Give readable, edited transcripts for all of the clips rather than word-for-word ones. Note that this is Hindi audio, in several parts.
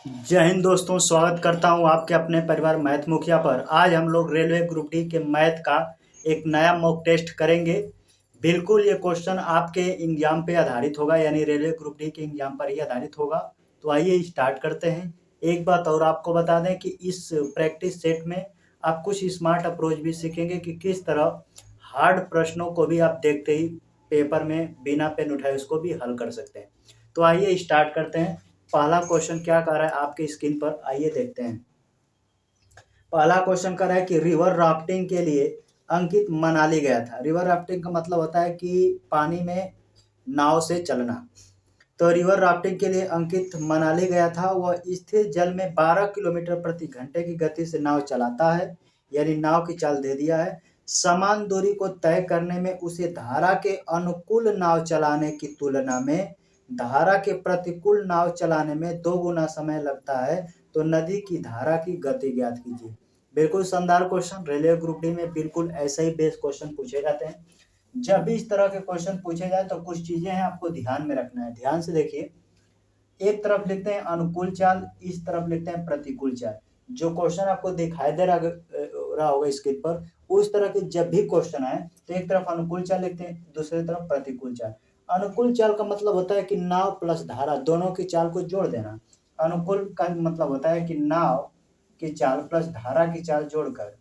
जय हिंद दोस्तों, स्वागत करता हूं आपके अपने परिवार मैथ मुखिया पर। आज हम लोग रेलवे ग्रुप डी के मैथ का एक नया मॉक टेस्ट करेंगे। बिल्कुल ये क्वेश्चन आपके एग्जाम पे आधारित होगा, यानी रेलवे ग्रुप डी के एग्जाम पर ही आधारित होगा। तो आइए स्टार्ट करते हैं। एक बात और आपको बता दें कि इस प्रैक्टिस सेट में आप कुछ स्मार्ट अप्रोच भी सीखेंगे कि किस तरह हार्ड प्रश्नों को भी आप देखते ही पेपर में बिना पेन उठाए उसको भी हल कर सकते हैं। तो आइए स्टार्ट करते हैं। पहला क्वेश्चन क्या कर रहा है आपके स्क्रीन पर, आइए देखते हैं। पहला क्वेश्चन कर रहा है कि रिवर राफ्टिंग के लिए अंकित मनाली गया था। रिवर राफ्टिंग का मतलब होता है कि पानी में नाव से चलना। तो रिवर राफ्टिंग के लिए अंकित मनाली गया था। वह स्थिर जल में 12 किलोमीटर प्रति घंटे की गति से नाव चलाता है, यानी नाव की चाल दे दिया है। समान दूरी को तय करने में उसे धारा के अनुकूल नाव चलाने की तुलना में धारा के प्रतिकूल नाव चलाने में 2 गुना समय लगता है। तो नदी की धारा की गति ज्ञात कीजिए। बिल्कुल शानदार क्वेश्चन। रेलवे ग्रुप डी में बिल्कुल ऐसे ही बेस क्वेश्चन पूछे जाते हैं। जब भी इस तरह के क्वेश्चन पूछे जाए तो कुछ चीजें हैं आपको ध्यान में रखना है। ध्यान से देखिए, एक तरफ लिखते हैं अनुकूल चाल, इस तरफ लिखते हैं प्रतिकूल चाल। जो क्वेश्चन आपको दिखाई दे रहा होगा स्क्रीन पर, उस तरह के जब भी क्वेश्चन आए तो एक तरफ अनुकूल चाल लिखते हैं, दूसरी तरफ प्रतिकूल चाल। अनुकूल चाल का मतलब होता है कि नाव प्लस धारा दोनों की चाल को जोड़ देना। अनुकूल का मतलब होता है कि नाव की चाल प्लस धारा की चाल जोड़कर।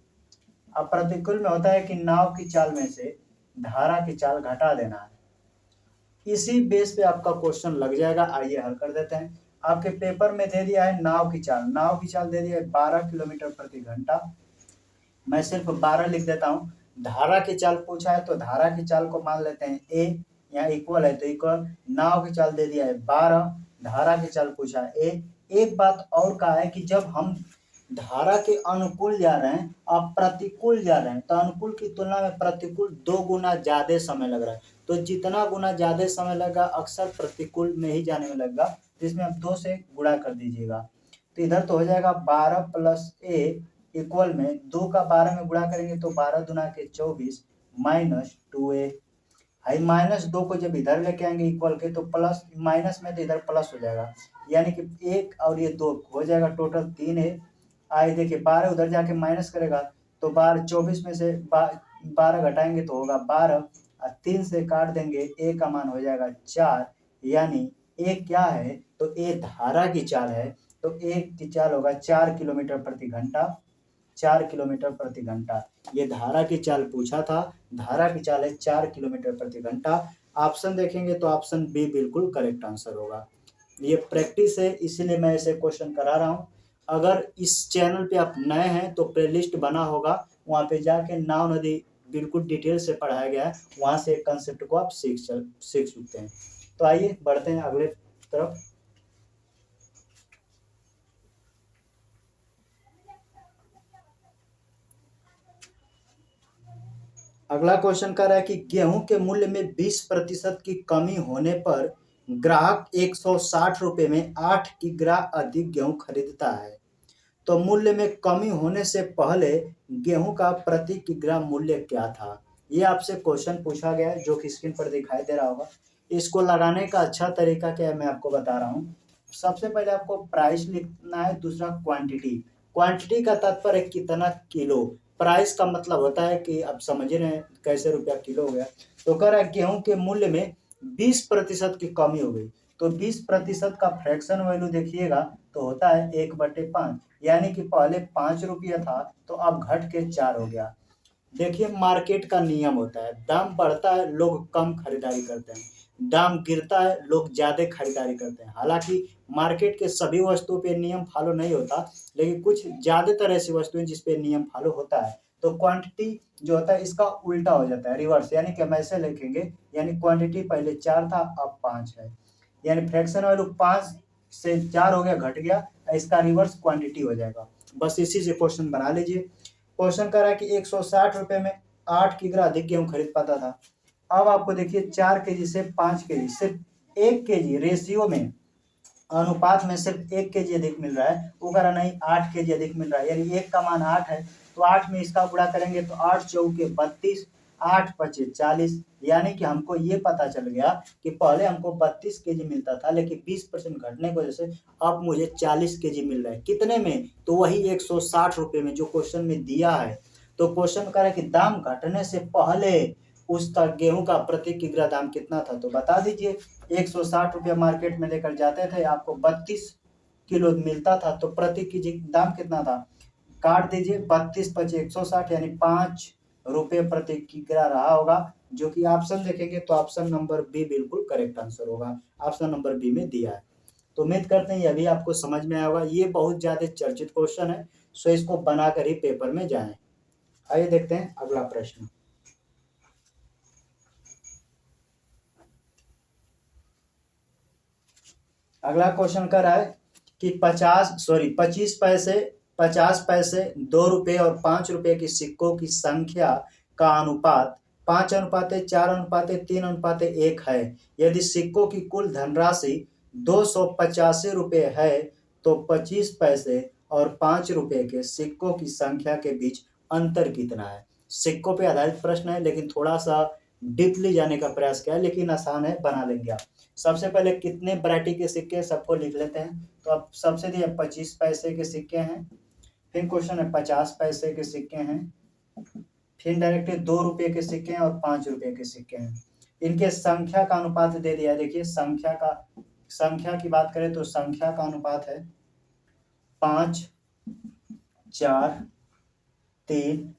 अब प्रतिकूल में होता है कि नाव की चाल में से धारा की चाल घटा देना है। इसी बेस पे आपका क्वेश्चन लग जाएगा। आइए हल कर देते हैं। आपके पेपर में दे दिया है नाव की चाल। नाव की चाल दे दिया है 12 किलोमीटर प्रति घंटा। मैं सिर्फ 12 लिख देता हूँ। धारा की चाल पूछा है तो धारा की चाल को मान लेते हैं ए, यहाँ इक्वल है तो इक्वल। नाव की चाल दे दिया है 12, धारा की चाल पूछा है ए। एक बात और कहा है कि जब हम धारा के अनुकूल जा रहे हैं और प्रतिकूल जा रहे हैं तो अनुकूल की तुलना में प्रतिकूल 2 गुना ज्यादा समय लग रहा है। तो जितना गुना ज्यादा समय लगा अक्सर प्रतिकूल में ही जाने में लगेगा, तो इसमें आप 2 से गुणा कर दीजिएगा। तो इधर तो हो जाएगा 12 प्लस ए इक्वल में 2 का 12 में गुणा करेंगे तो 12 दुना के 24 माइनस 2a। हाई माइनस 2 को जब इधर लेके आएंगे इक्वल के तो प्लस माइनस में तो इधर प्लस हो जाएगा, यानी कि 1 और ये 2 हो जाएगा टोटल 3a। आइए देखिए 12 उधर जाके माइनस करेगा तो 12 24 में से 12 घटाएंगे तो होगा 12 और 3 से काट देंगे, ए का मान हो जाएगा 4। यानी ए क्या है तो ए धारा की चाल है। तो ए की चाल होगा 4 किलोमीटर प्रति घंटा। 4 किलोमीटर प्रति घंटा ये धारा की चाल पूछा था। धारा की चाल है 4 किलोमीटर प्रति घंटा। ऑप्शन देखेंगे तो ऑप्शन बी बिल्कुल करेक्ट आंसर होगा। ये प्रैक्टिस है इसीलिए मैं ऐसे क्वेश्चन करा रहा हूँ। अगर इस चैनल पे आप नए हैं तो प्लेलिस्ट बना होगा, वहाँ पे जाके नाव नदी बिल्कुल डिटेल से पढ़ाया गया है, वहाँ से कंसेप्ट को आप सीख सकते हैं। तो आइए बढ़ते हैं अगले तरफ। अगला क्वेश्चन कर रहा है कि गेहूं के मूल्य में 20% की कमी होने पर ग्राहक 160 रुपए में 8 किग्रा अधिक गेहूं खरीदता है। तो मूल्य में कमी होने से पहले गेहूं का प्रति किग्रा मूल्य क्या था। ये आपसे क्वेश्चन पूछा गया है जो कि स्क्रीन पर दिखाई दे रहा होगा। इसको लगाने का अच्छा तरीका क्या है मैं आपको बता रहा हूँ। सबसे पहले आपको प्राइस लिखना है, दूसरा क्वांटिटी। क्वांटिटी का तात्पर्य कितना किलो, प्राइस का मतलब होता है कि आप समझ रहे हैं कैसे रुपया किलो हो गया। तो कह रहा है गेहूं के मूल्य में 20% की कमी हो गई। तो 20% का फ्रैक्शन वैल्यू देखिएगा तो होता है 1/5, यानी कि पहले 5 रुपया था तो अब घट के 4 हो गया। देखिए मार्केट का नियम होता है, दाम बढ़ता है लोग कम खरीदारी करते हैं, दाम गिरता है लोग ज्यादा खरीदारी करते हैं। हालांकि मार्केट के सभी वस्तुओं पे नियम फॉलो नहीं होता, लेकिन कुछ ज्यादातर ऐसी वस्तुएं जिस पे नियम फॉलो होता है। तो क्वांटिटी जो होता है इसका उल्टा हो जाता है, रिवर्स, यानी कि हम ऐसे लिखेंगे, यानी क्वांटिटी पहले 4 था अब 5 है, यानी फ्रैक्शन वैल्यू 5 से 4 हो गया, घट गया, इसका रिवर्स क्वांटिटी हो जाएगा। बस इसी से क्वेश्चन बना लीजिए। क्वेश्चन कर रहा है कि 160 रुपए में 8 किग्रा अधिक गेहूं खरीद पाता था। अब आपको देखिए 4 केजी से 5 केजी, सिर्फ 1 केजी रेशियो में, अनुपात में सिर्फ 1 केजी अधिक मिल रहा है। वो कह रहा नहीं 8 केजी अधिक मिल रहा है, यानी 1 का मान 8 है तो 8 में इसका गुणा करेंगे तो 8 चौके 32, 8 पचे 40, यानी कि हमको ये पता चल गया कि पहले हमको 32 केजी मिलता था, लेकिन 20% घटने की वजह से अब मुझे 40 केजी मिल रहा है। कितने में? तो वही 160 रुपये में जो क्वेश्चन में दिया है। तो क्वेश्चन कह रहा है कि दाम घटने से पहले उसका गेहूं का प्रति किग्रा दाम कितना था, तो बता दीजिए। 160 रुपया मार्केट में लेकर जाते थे, आपको 32 किलो मिलता था, तो प्रति केजी दाम कितना था? काट दीजिए, 32 पचे 160, यानी 5 रुपये प्रति किग्रा रहा होगा, जो कि ऑप्शन देखेंगे तो ऑप्शन नंबर बी बिल्कुल करेक्ट आंसर होगा। ऑप्शन नंबर बी में दिया है। तो उम्मीद करते हैं ये भी आपको समझ में आया होगा। ये बहुत ज्यादा चर्चित क्वेश्चन है, सो इसको बनाकर ही पेपर में जाएं। आइए देखते हैं अगला प्रश्न। अगला क्वेश्चन कर रहा है कि 50 पैसे 2 रुपये और 5 रुपये की सिक्कों की संख्या का अनुपात 5:4:3:1 है। यदि सिक्कों की कुल धनराशि 285 रुपये है, तो 25 पैसे और 5 रुपये के सिक्कों की संख्या के बीच अंतर कितना है? सिक्कों पे आधारित प्रश्न है, लेकिन थोड़ा सा डीपली जाने का प्रयास किया है, लेकिन आसान है, बना लेंगे आप। सबसे पहले कितने वैरायटी के सिक्के सबको लिख लेते हैं। तो अब सबसे दिए 25 पैसे के सिक्के हैं, फिर क्वेश्चन है 50 पैसे के सिक्के हैं, फिर डायरेक्टली 2 रुपये के सिक्के हैं और 5 रुपये के सिक्के हैं। इनके संख्या का अनुपात दे दिया है। देखिए संख्या की बात करें तो संख्या का अनुपात है 5, 4, 3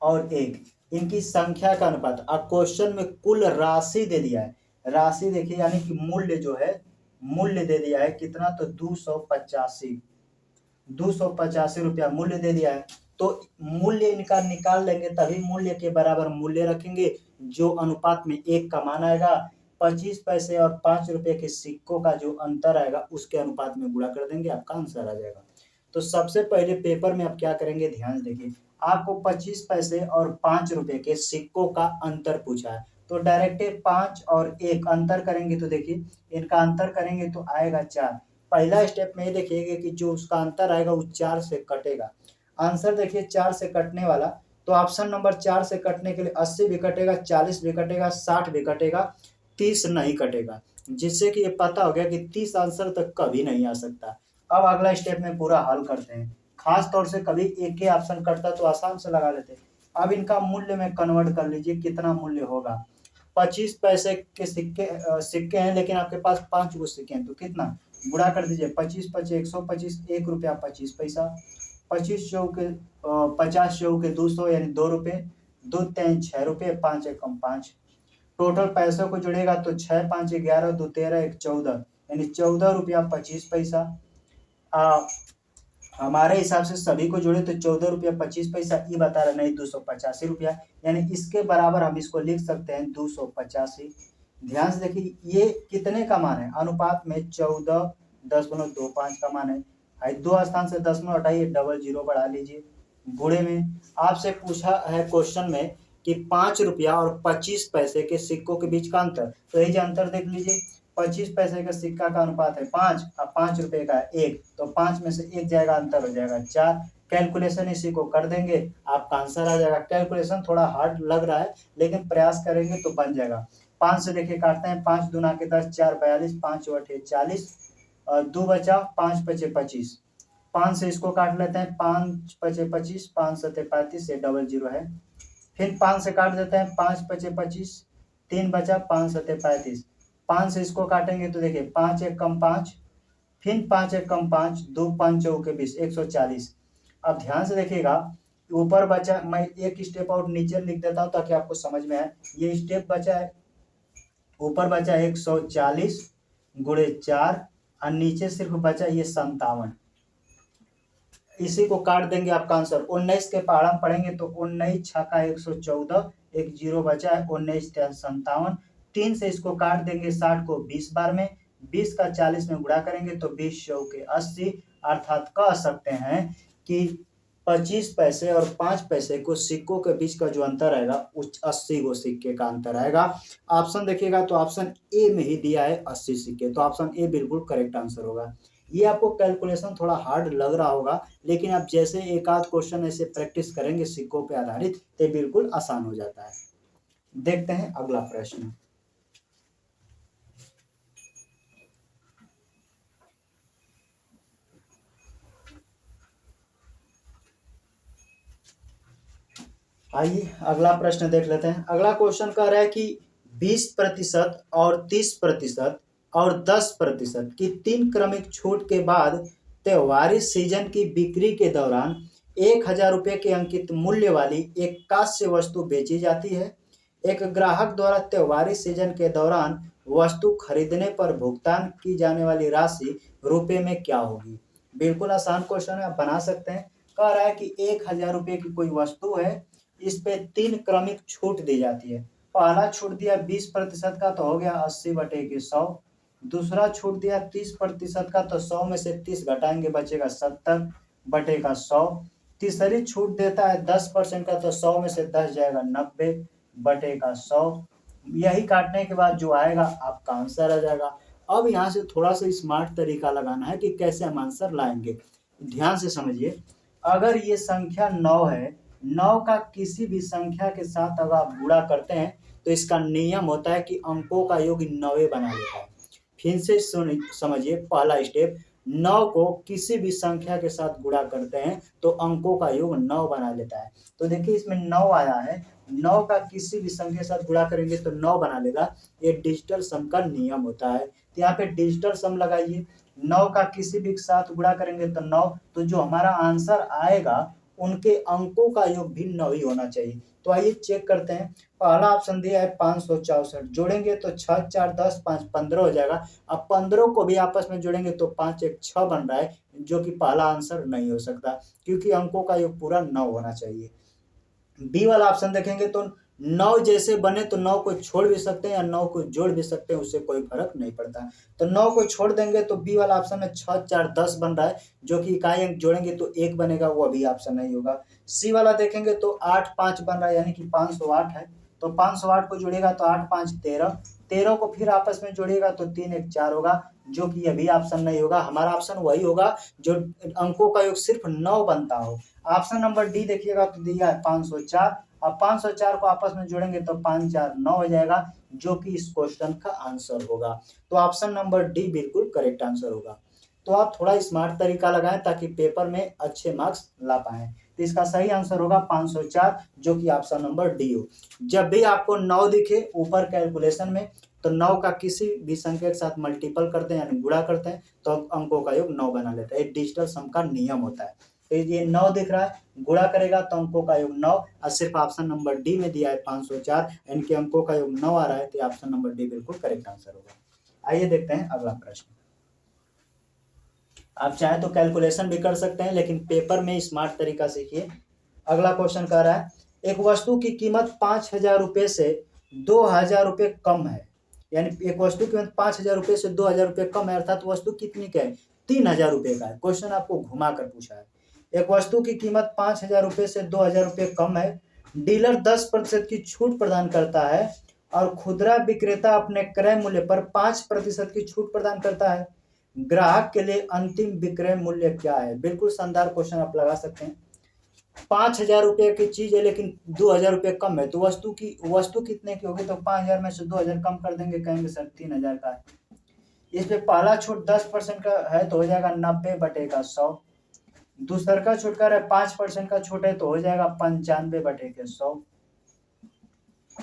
और 1। इनकी संख्या का अनुपात। अब क्वेश्चन में कुल राशि दे दिया है। राशि देखिए, यानी कि मूल्य जो है, मूल्य दे दिया है कितना, तो 285 रुपया मूल्य दे दिया है। तो मूल्य इनका निकाल लेंगे, तभी मूल्य के बराबर मूल्य रखेंगे, जो अनुपात में 1 का मान आएगा। 25 पैसे और 5 रुपये के सिक्कों का जो अंतर आएगा उसके अनुपात में गुणा कर देंगे, आपका आंसर आ जाएगा। तो सबसे पहले पेपर में आप क्या करेंगे, ध्यान से देखिए। आपको 25 पैसे और 5 रुपये के सिक्कों का अंतर पूछा है, तो डायरेक्ट 5 और 1 अंतर करेंगे, तो देखिए इनका अंतर करेंगे तो आएगा 4। पहला स्टेप में ये देखिएगा कि जो उसका अंतर आएगा वो 4 से कटेगा। आंसर देखिए 4 से कटने वाला, तो ऑप्शन नंबर 4 से कटने के लिए 80 भी कटेगा, 40 भी कटेगा, 60 भी कटेगा, 30 नहीं कटेगा, जिससे कि ये पता हो गया कि 30 आंसर तक कभी नहीं आ सकता। अब अगला स्टेप में पूरा हल करते हैं। खास तौर से कभी एक ही ऑप्शन कटता तो आसान से लगा लेते। अब इनका मूल्य में कन्वर्ट कर लीजिए, कितना मूल्य होगा। 25 पैसे के सिक्के हैं, लेकिन आपके पास 5 गो सिक्के हैं, तो कितना गुणा कर दीजिए। 25 पचे 125, 1 रुपया 25 पैसा। 25 चौके 50 चौके 200, यानी 2 रुपये। 2 3 6 रुपये, 5 एकम 5। टोटल पैसों को जुड़ेगा तो 6 5 11, 2 13, 1 14, यानी 14 रुपया 25 पैसा। हमारे हिसाब से सभी को जोड़े तो 14 रुपया 25 पैसा, ये बता रहा नहीं 285 रुपया, यानी इसके बराबर हम इसको लिख सकते हैं 285। ध्यान से देखिए ये कितने का मान है, अनुपात में 14.25 का मान है। 2 स्थान से 10 हटाइए, डबल जीरो बढ़ा लीजिए। गुणे में आपसे पूछा है क्वेश्चन में कि 5 रुपया और 25 पैसे के सिक्कों के बीच का अंतर, तो यही अंतर देख लीजिए। 25 पैसे का सिक्का का अनुपात है 5 और 5 रुपये का 1, तो 5 में से 1 जाएगा, अंतर हो जाएगा 4। कैलकुलेशन इसी को कर देंगे, आपका आंसर आ जाएगा। कैलकुलेशन थोड़ा हार्ड लग रहा है, लेकिन प्रयास करेंगे तो बन जाएगा। 5 से देखिए काटते हैं, 5 दूना के 10, 4 42, 5 8 40, और 2 बचा, 5 पचे 25। 5 से इसको काट लेते हैं, 5 पचे 25, 5 सते 35, ये डबल जीरो है। फिर 5 से काट देते हैं, 5 पचे 25, 3 बचा, 5 सते 35। 5 से इसको काटेंगे तो देखिए 5 1 कम 5, फिर 5 1 कम 5, 2 5 चौके 20, 140। अब ध्यान से देखिएगा, ऊपर बचा, मैं एक स्टेप और नीचे लिख देता हूं ताकि आपको समझ में आए। ये स्टेप बचा है, ऊपर बचा 140 गुणे 4, और नीचे सिर्फ बचा ये 57। इसी को काट देंगे, आपका आंसर 19 के पहाड़ा में पढ़ेंगे तो 19 छक्का 114, एक जीरो बचा है, 19 57। 3 से इसको काट देंगे, 60 को 20 बार में, 20 का 40 में गुणा करेंगे तो 20 चौके 80। अर्थात कह सकते हैं कि 25 पैसे और 5 पैसे को सिक्कों के बीच का जो अंतर आएगा उस 80 गो सिक्के का अंतर आएगा। ऑप्शन देखिएगा तो ऑप्शन ए में ही दिया है 80 सिक्के, तो ऑप्शन ए बिल्कुल करेक्ट आंसर होगा। ये आपको कैलकुलेशन थोड़ा हार्ड लग रहा होगा, लेकिन आप जैसे एक आध क्वेश्चन ऐसे प्रैक्टिस करेंगे सिक्कों पे आधारित, तो बिल्कुल आसान हो जाता है। देखते हैं अगला प्रश्न। आइए अगला प्रश्न देख लेते हैं। अगला क्वेश्चन कह रहा है कि 20% और 30% और 10% की 3 क्रमिक छूट के बाद त्योहारी सीजन की बिक्री के दौरान 1000 रुपये के अंकित मूल्य वाली एक कांस्य वस्तु बेची जाती है। एक ग्राहक द्वारा त्योहारी सीजन के दौरान वस्तु खरीदने पर भुगतान की जाने वाली राशि रुपये में क्या होगी? बिल्कुल आसान क्वेश्चन है, आप बना सकते हैं। कह रहा है कि 1000 रुपये की कोई वस्तु है, इस पे 3 क्रमिक छूट दी जाती है। पहला छूट दिया 20% का तो हो गया 80/100। दूसरा छूट दिया 30% का तो 100 में से 30 घटाएंगे बचेगा 70/100। तीसरी छूट देता है 10% का तो 100 में से 10 जाएगा 90/100। यही काटने के बाद जो आएगा आपका आंसर आ जाएगा। अब यहाँ से थोड़ा सा स्मार्ट तरीका लगाना है कि कैसे हम आंसर लाएंगे। ध्यान से समझिए, अगर ये संख्या 9 है, 9 का किसी भी संख्या के साथ अगर आप गुणा करते हैं तो इसका नियम होता है कि अंकों का योग 9 बना लेता है। फिर से समझिए, पहला स्टेप, 9 को किसी भी संख्या के साथ गुणा करते हैं तो अंकों का योग 9 बना लेता है। तो देखिए इसमें 9 आया है, 9 का किसी भी संख्या के साथ गुणा करेंगे तो 9 बना लेगा। ये डिजिटल सम का नियम होता है। तो यहाँ पे डिजिटल सम लगाइए, 9 का किसी भी के साथ गुणा करेंगे तो 9, तो जो हमारा आंसर आएगा उनके अंकों का योग भी 9 ही होना चाहिए। तो आइए चेक करते हैं। पहला ऑप्शन दिया है 564, जोड़ेंगे तो 6 4 10 5 15 हो जाएगा। अब 15 को भी आपस में जोड़ेंगे तो 5 1 6 बन रहा है, जो कि पहला आंसर नहीं हो सकता, क्योंकि अंकों का योग पूरा 9 होना चाहिए। बी वाला ऑप्शन देखेंगे तो 9 जैसे बने तो 9 को छोड़ भी सकते हैं या 9 को जोड़ भी सकते हैं, उससे कोई फर्क नहीं पड़ता। तो 9 को छोड़ देंगे तो बी वाला ऑप्शन में 6 4 10 बन रहा है, जो कि इकाई अंक जोड़ेंगे तो 1 बनेगा, वो अभी ऑप्शन नहीं होगा। सी वाला देखेंगे तो 8 5 बन रहा है, यानी कि 508 है। तो 508 को जोड़ेगा तो 8 5 13, 13 को फिर आपस में जोड़ेगा तो 3 1 4 होगा, जो कि अभी ऑप्शन नहीं होगा। हमारा ऑप्शन वही होगा जो अंकों का योग सिर्फ 9 बनता हो। ऑप्शन नंबर डी देखिएगा तो दिया है 504। अब 504 को आपस में जोड़ेंगे तो 5 4 9 हो जाएगा, जो कि इस क्वेश्चन का आंसर होगा। तो ऑप्शन नंबर डी बिल्कुल करेक्ट आंसर होगा। तो आप थोड़ा स्मार्ट तरीका लगाएं ताकि पेपर में अच्छे मार्क्स ला पाएं। तो इसका सही आंसर होगा 504, जो कि ऑप्शन नंबर डी हो। जब भी आपको 9 दिखे ऊपर कैलकुलेशन में, तो 9 का किसी भी संख्या के साथ मल्टीपल करते हैं यानी गुणा करते हैं तो अंकों का योग 9 बना लेता है। ये डिजिटल सम का नियम होता है। तो ये 9 दिख रहा है, गुणा करेगा तो अंकों का योग 9, और सिर्फ ऑप्शन नंबर डी में दिया है 504, इनके अंकों का योग 9 आ रहा है, तो ऑप्शन नंबर डी बिल्कुल करेक्ट आंसर होगा। आइए देखते हैं अगला प्रश्न। आप चाहे तो कैलकुलेशन भी कर सकते हैं, लेकिन पेपर में स्मार्ट तरीका सीखिए। अगला क्वेश्चन कह रहा है, एक वस्तु की कीमत 5,000 रुपये से 2,000 रुपये कम है, यानी एक वस्तु की कीमत 5,000 रुपये से 2,000 रुपये कम है, अर्थात वस्तु कितनी का है? 3,000 रुपये का है। क्वेश्चन आपको घुमा कर पूछा है। एक वस्तु की कीमत 5,000 रुपये से 2,000 रुपये कम है, डीलर 10% की छूट प्रदान करता है और खुदरा विक्रेता अपने क्रय मूल्य पर 5% की छूट प्रदान करता है। ग्राहक के लिए अंतिम विक्रय मूल्य क्या है? बिल्कुल शानदार क्वेश्चन आप लगा सकते हैं। 5,000 रुपये की चीज है लेकिन 2,000 रुपये कम है, तो वस्तु कितने की होगी? तो 5,000 में से 2,000 कम कर देंगे, कहेंगे सर 3,000 का है। इसमें पहला छूट 10% का है तो हो जाएगा 90/100। दूसरा का छूट कर 5% का छूट है तो हो जाएगा 95/100।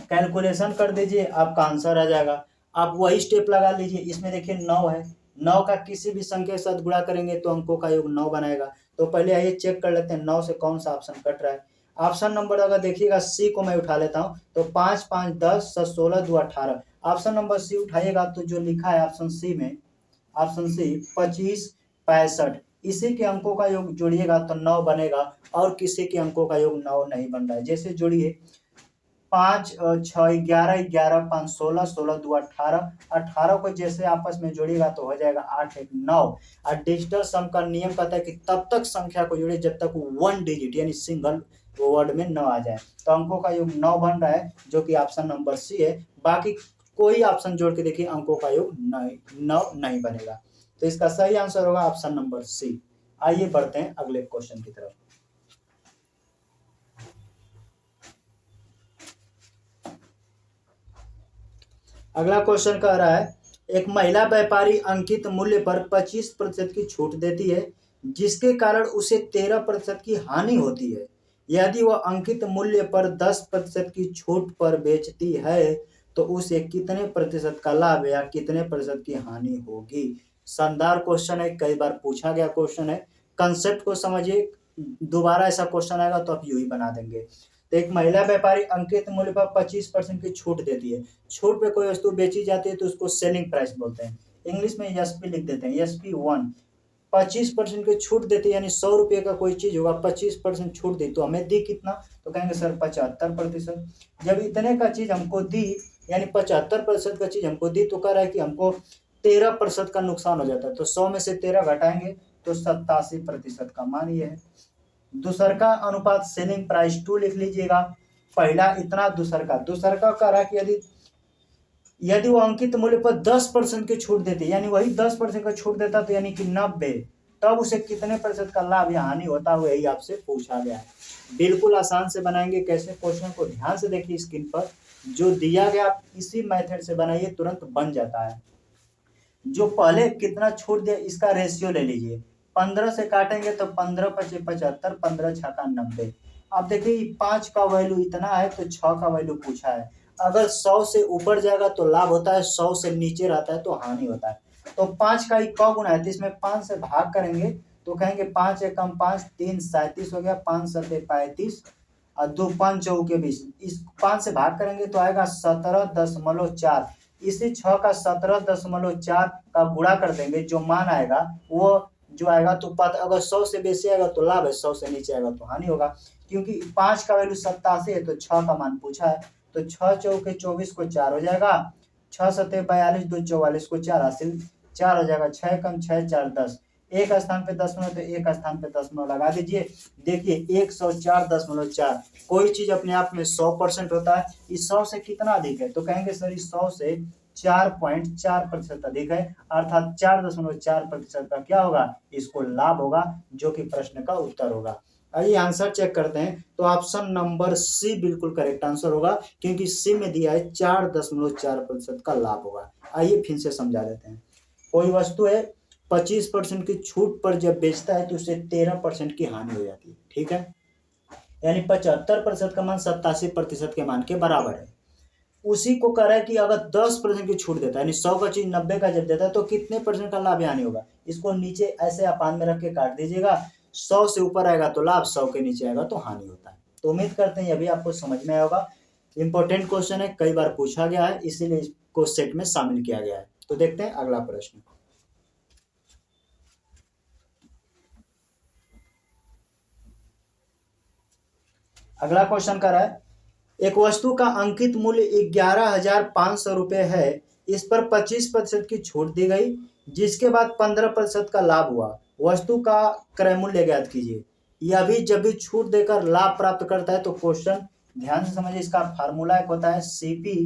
कैलकुलेशन कर दीजिए, आपका आंसर आ जाएगा। आप वही स्टेप लगा लीजिए। इसमें देखिए 9 है, 9 का किसी भी संख्या के साथ गुणा करेंगे तो अंकों का योग 9 बनाएगा। तो पहले आइए चेक कर लेते हैं 9 से कौन सा ऑप्शन कट रहा है। ऑप्शन नंबर अगर देखिएगा सी को मैं उठा लेता हूँ तो 5 5 10 7 16 2 18। ऑप्शन नंबर सी उठाइएगा तो जो लिखा है ऑप्शन सी में, ऑप्शन सी 25 65, इसी के अंकों का योग जोड़िएगा तो 9 बनेगा, और किसी के अंकों का योग 9 नहीं बन रहा है। जैसे जोड़िए 5 6 11 11 5 16 16 2 18, 18 को जैसे आपस में जोड़िएगा तो हो जाएगा 8 1 9। और डिजिटल सम का नियम कहता है कि तब तक संख्या को जोड़े जब तक वो 1 डिजिट यानी सिंगल वर्ड में न आ जाए। तो अंकों का योग 9 बन रहा है, जो कि ऑप्शन नंबर सी है। बाकी कोई ऑप्शन जोड़ के देखिए अंकों का योग 9 नहीं बनेगा। तो इसका सही आंसर होगा ऑप्शन नंबर सी। आइए बढ़ते हैं अगले क्वेश्चन की तरफ। अगला क्वेश्चन कह रहा है, एक महिला व्यापारी अंकित मूल्य पर 25% की छूट देती है, जिसके कारण उसे 13% की हानि होती है। यदि वह अंकित मूल्य पर 10% की छूट पर बेचती है तो उसे कितने प्रतिशत का लाभ या कितने प्रतिशत की हानि होगी। शानदार क्वेश्चन है, कई बार पूछा गया क्वेश्चन है। कंसेप्ट को समझिए, दोबारा ऐसा क्वेश्चन आएगा तो आप यूं ही बना देंगे। तो एक महिला व्यापारी अंकित मूल्य पर 25% की छूट देती है। छूट पे कोई वस्तु बेची जाती है तो उसको सेलिंग प्राइस बोलते हैं। इंग्लिश में एसपी लिख देते हैं, SP1। 25% की छूट देती है, यानी 100 रुपये का कोई चीज होगा, 25% छूट दी तो हमें दी कितना, तो कहेंगे सर 75%। जब इतने का चीज हमको दी, यानी 75% का चीज हमको दी, तो कह रहा है कि हमको 13% का नुकसान हो जाता है। तो 100 में से 13 घटाएंगे तो 87% का मान ये है। दूसर का अनुपात सेलिंग प्राइस 2 लिख लीजिएगा। पहला इतना, दूसर का कह रहा है कि यदि वो अंकित मूल्य पर 10% की छूट देती, यानी वही 10% का छूट देता, तो यानी कि 90, तब उसे कितने प्रतिशत का लाभ या हानि होता है, वही आपसे पूछा गया है। बिल्कुल आसान से बनाएंगे। कैसे, क्वेश्चन को ध्यान से देखिए, स्क्रीन पर जो दिया गया आप इसी मेथड से बनाइए, तुरंत बन जाता है। जो पहले कितना छूट दिया इसका रेशियो ले लीजिए। 15 से काटेंगे तो 15 पचे 75, 15 छका 90। अब देखिए 5 का वैल्यू इतना है तो 6 का वैल्यू पूछा है। अगर 100 से ऊपर जाएगा तो लाभ होता है, 100 से नीचे रहता है तो हानि होता है। तो 5 का ही क गुना है, तो इसमें 5 से भाग करेंगे तो कहेंगे 5 एकम 5, 3 37 हो गया, 5 सते 35 और 2 5 चौके 20। इस 5 से भाग करेंगे तो आएगा 17.4। इसी 6 का 17.4 का गुणा कर देंगे, जो मान आएगा वो जो आएगा, तो अगर 100 से बेसी आएगा तो लाभ है, 100 से नीचे आएगा तो हानि होगा। क्योंकि 5 का वैल्यू 87 है तो 6 का मान पूछा है, तो 6 चौके 24 को 4 हो जाएगा, 6 सते 42, 2 44 को 4 हासिल 4 हो जाएगा, 6 कम 6 4 10। एक स्थान पे दशमलव तो एक स्थान पे दशमलव लगा दीजिए। देखिए 104.4। कोई चीज अपने आप में 100% होता है, इस 100 से कितना अधिक है, तो कहेंगे सर इस 100 से 4.4% अधिक है, अर्थात 4.4% का क्या होगा, इसको लाभ होगा, जो कि प्रश्न का उत्तर होगा। आइए आंसर चेक करते हैं, तो ऑप्शन नंबर सी बिल्कुल करेक्ट आंसर होगा, क्योंकि सी में दिया है 4.4% का लाभ होगा। आइए फिर से समझा देते हैं। कोई वस्तु है, 25% की छूट पर जब बेचता है तो उसे 13% की हानि हो जाती है, ठीक है। यानी 75% का मान 87% के मान के बराबर है। उसी को कह रहा है कि अगर 10% की छूट देता है, यानी 100 का चीज 90 का जब देता है तो कितने परसेंट का लाभ या हानि होगा। इसको नीचे ऐसे अपान में रख के काट दीजिएगा। 100 से ऊपर आएगा तो लाभ, 100 के नीचे आएगा तो हानि होता है। तो उम्मीद करते हैं अभी आपको समझ में आया होगा। इंपॉर्टेंट क्वेश्चन है, कई बार पूछा गया है, इसीलिए इसको सेट में शामिल किया गया है। तो देखते हैं अगला प्रश्न। अगला क्वेश्चन कर रहा है, एक वस्तु का अंकित मूल्य 11,500 रुपये है, इस पर 25% की छूट दी गई, जिसके बाद 15% का लाभ हुआ। वस्तु का क्रय मूल्य ज्ञात कीजिए। यह भी जब भी छूट देकर लाभ प्राप्त करता है तो क्वेश्चन ध्यान से समझिए, इसका फार्मूला एक होता है CP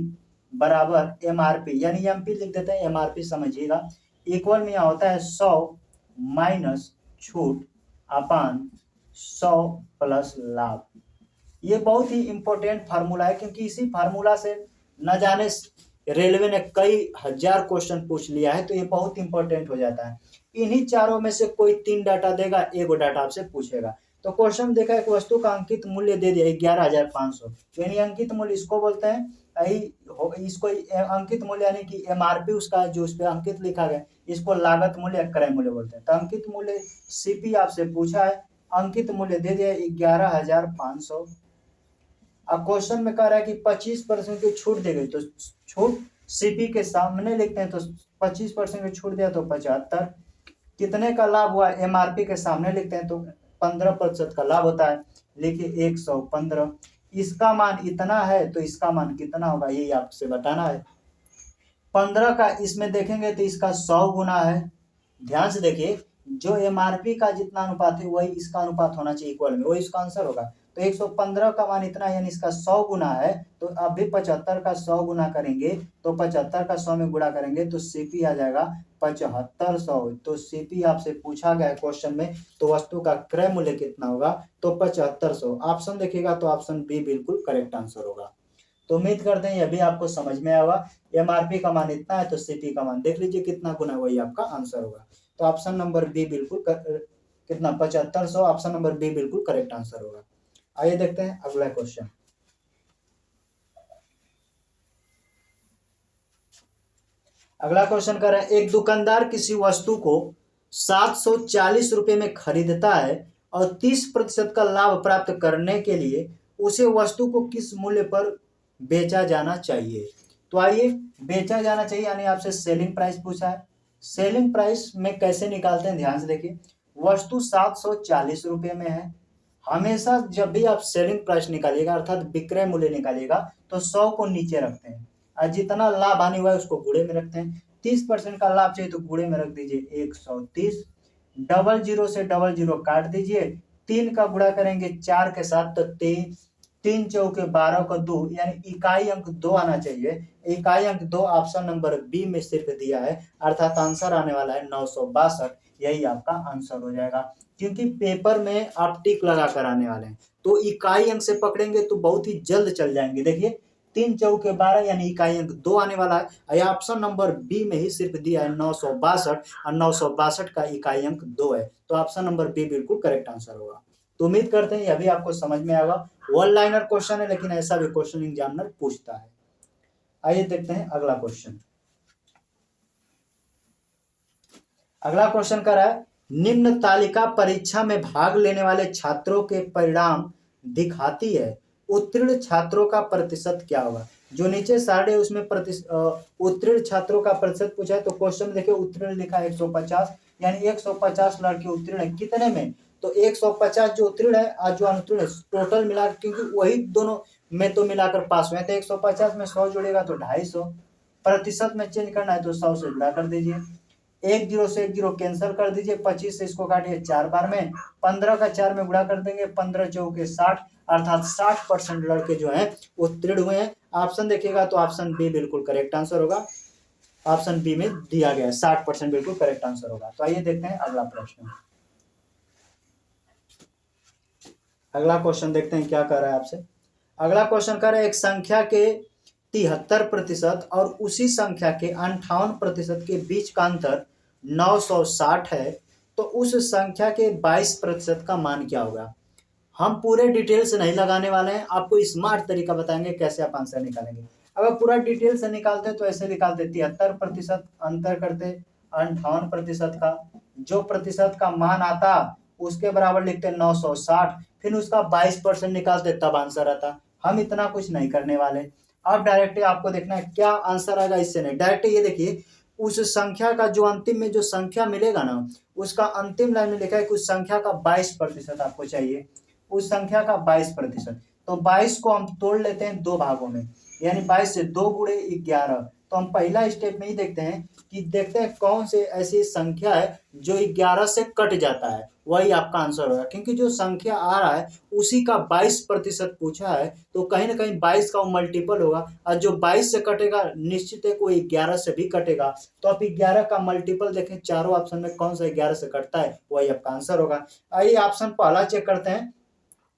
बराबर MRP, यानी MP लिख देते हैं, MRP समझिएगा। इक्वल में यहाँ होता है 100 माइनस छूट अपान 100 प्लस लाभ। ये बहुत ही इंपॉर्टेंट फार्मूला है, क्योंकि इसी फार्मूला से न जाने रेलवे ने कई हजार क्वेश्चन पूछ लिया है, तो ये बहुत इंपॉर्टेंट हो जाता है। इन्हीं चारों में से कोई 3 डाटा देगा, एगो डाटा आपसे पूछेगा। तो क्वेश्चन देखा, एक वस्तु का अंकित मूल्य दे दिया 11,500, यानी अंकित मूल्य इसको बोलते हैं। इसको अंकित मूल्य यानी कि MRP उसका जो उस पर अंकित लिखा गया, इसको लागत मूल्य या क्रय मूल्य बोलते हैं। तो अंकित मूल्य CP आपसे पूछा है, अंकित मूल्य दे दिया 11,500। अब क्वेश्चन में कह रहा है कि 25% की छूट दी गई, तो छूट CP के सामने लिखते हैं, तो 25% की छूट दिया तो 75। कितने का लाभ हुआ, MRP के सामने लिखते हैं, तो 15% का लाभ होता है, लिखिए 115। इसका मान इतना है तो इसका मान कितना होगा, यही आपसे बताना है। 15 का इसमें देखेंगे तो इसका 100 गुना है। ध्यान से देखिए, जो MRP का जितना अनुपात है वही इसका अनुपात होना चाहिए इक्वल में, वही इसका आंसर होगा। तो 115 का मान इतना, यानी इसका 100 गुना है, तो अब भी 75 का 100 गुना करेंगे, तो 75 का 100 में गुणा करेंगे तो CP आ जाएगा 7500। तो CP आपसे पूछा गया है क्वेश्चन में, तो वस्तु का क्रय मूल्य कितना होगा, तो 7500। ऑप्शन देखिएगा तो ऑप्शन बी बिल्कुल करेक्ट आंसर होगा। तो उम्मीद करते हैं यह भी आपको समझ में आएगा। एमआरपी का मान इतना है तो सीपी का मान देख लीजिए कितना गुना, वही आपका आंसर होगा। तो ऑप्शन नंबर बी बिल्कुल कितना 7500, ऑप्शन नंबर बी बिल्कुल करेक्ट आंसर होगा। आइए देखते हैं अगला क्वेश्चन। अगला क्वेश्चन कर रहे हैं, एक दुकानदार किसी वस्तु को 740 रुपए में खरीदता है और 30% का लाभ प्राप्त करने के लिए उसे वस्तु को किस मूल्य पर बेचा जाना चाहिए। तो आइए, बेचा जाना चाहिए यानी आपसे सेलिंग प्राइस पूछा है। सेलिंग प्राइस में कैसे निकालते हैं, ध्यान से देखिए। वस्तु 740 रुपए में है, हमेशा जब भी आप सेलिंग प्राइस निकालिएगा अर्थात विक्रय मूल्य निकालिएगा तो 100 को नीचे रखते हैं और जितना लाभ आने हुआ है उसको गुणे में रखते हैं। 30% का लाभ चाहिए तो गुणे में रख दीजिए 130, डबल जीरो से डबल जीरो काट दीजिए, 3 का गुणा करेंगे 4 के साथ तो 3, 3 चौके 12 का 2 यानी इकाई अंक 2 आना चाहिए। इकाई अंक 2 ऑप्शन नंबर बी में सिर्फ दिया है, अर्थात आंसर आने वाला है 962। यही आपका आंसर हो जाएगा, क्योंकि पेपर में आप टिक लगा कर आने वाले हैं तो इकाई अंक से पकड़ेंगे तो बहुत ही जल्द चल जाएंगे। देखिए 3 चौके 12 यानी इकाई अंक 2 आने वाला है। ऑप्शन नंबर बी में ही सिर्फ दिया है 962 और 962 का इकाई अंक 2 है, तो ऑप्शन नंबर बी बिल्कुल करेक्ट आंसर होगा। तो उम्मीद करते हैं यह भी आपको समझ में आएगा। वन लाइनर क्वेश्चन है लेकिन ऐसा भी क्वेश्चन एग्जामिनर पूछता है। आइए देखते हैं अगला क्वेश्चन। अगला क्वेश्चन कर रहा है, निम्न तालिका परीक्षा में भाग लेने वाले छात्रों के परिणाम दिखाती है, उत्तीर्ण छात्रों का प्रतिशत क्या होगा। जो नीचे सारे उसमें उत्तीर्ण छात्रों का प्रतिशत पूछा है, तो क्वेश्चन देखिए उत्तीर्ण लिखा है 150 यानी 150 लड़के उत्तीर्ण है कितने में, तो 150 जो उत्तीर्ण है और जो अनुत्तीर्ण है टोटल मिला, क्योंकि वही दोनों में तो मिलाकर पास हुए तो 150 में 100 जोड़ेगा तो 250, प्रतिशत में चेंज करना है तो 100 से गुणा कर दीजिए, 1 जीरो से 1 जीरो कैंसिल कर दीजिए, 25 से इसको काटिए 4 बार में, 15 का 4 में गुणा कर देंगे, 15 चौके 60 अर्थात 60% लड़के जो हैं उत्तीर्ण हुए हैं। ऑप्शन देखिएगा तो ऑप्शन बी बिल्कुल करेक्ट आंसर होगा, ऑप्शन बी में दिया गया है 60% बिल्कुल करेक्ट आंसर होगा। तो आइए देखते हैं अगला प्रश्न। अगला क्वेश्चन देखते हैं क्या कर रहा है आपसे। अगला क्वेश्चन कर रहा है, एक संख्या के 73% और उसी संख्या के 58% के बीच का अंतर 960 है, तो उस संख्या के 22% का मान क्या होगा। हम पूरे डिटेल से नहीं लगाने वाले हैं, आपको स्मार्ट तरीका बताएंगे कैसे आप आंसर निकालेंगे। अगर पूरा डिटेल से निकालते तो ऐसे निकालते 73% अंतर करते 58% का, जो प्रतिशत का मान आता उसके बराबर लिखते 960, फिर उसका 22% निकालते तब आंसर आता। हम इतना कुछ नहीं करने वाले। अब डायरेक्ट आपको देखना है क्या आंसर आएगा, इससे नहीं डायरेक्ट ये देखिए उस संख्या का जो अंतिम में जो संख्या मिलेगा ना उसका अंतिम लाइन में लिखा है कि उस संख्या का 22% आपको चाहिए, उस संख्या का 22%। तो 22 को हम तोड़ लेते हैं 2 भागों में, यानी 22 से 2 गुणे 11। तो हम पहला स्टेप में ही देखते हैं कौन से ऐसी संख्या है जो 11 से कट जाता है, वही आपका आंसर होगा। क्योंकि जो संख्या आ रहा है उसी का 22% पूछा है, तो कहीं ना कहीं 22 का मल्टीपल होगा और जो 22 से कटेगा निश्चित है कोई 11 से भी कटेगा। तो आप 11 का मल्टीपल देखें चारों ऑप्शन में कौन सा 11 से कटता है, वही आपका आंसर होगा। आइए ऑप्शन पहला चेक करते हैं,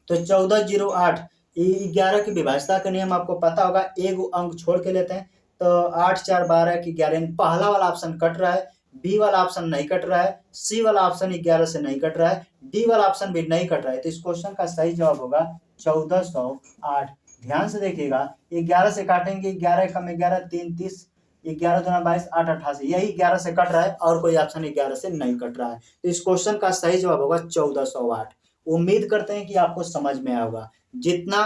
तो 1408 11 की विभाज्यता का नियम आपको पता होगा, एक अंक छोड़ के लेते हैं तो 8 4 12 की 11, पहला वाला ऑप्शन कट रहा है, बी वाला ऑप्शन नहीं कट रहा है, सी वाला ऑप्शन 11 से नहीं कट रहा है, डी वाला ऑप्शन भी नहीं कट रहा है। तो इस क्वेश्चन का सही जवाब होगा 1408। ध्यान से देखिएगा 11 से काटेंगे 11 कम 11 3 30, 11 दूना 22 8 88, यही 11 से कट रहा है और कोई ऑप्शन 11 से नहीं कट रहा है। तो इस क्वेश्चन का सही जवाब होगा 1408। उम्मीद करते हैं कि आपको समझ में आया होगा। जितना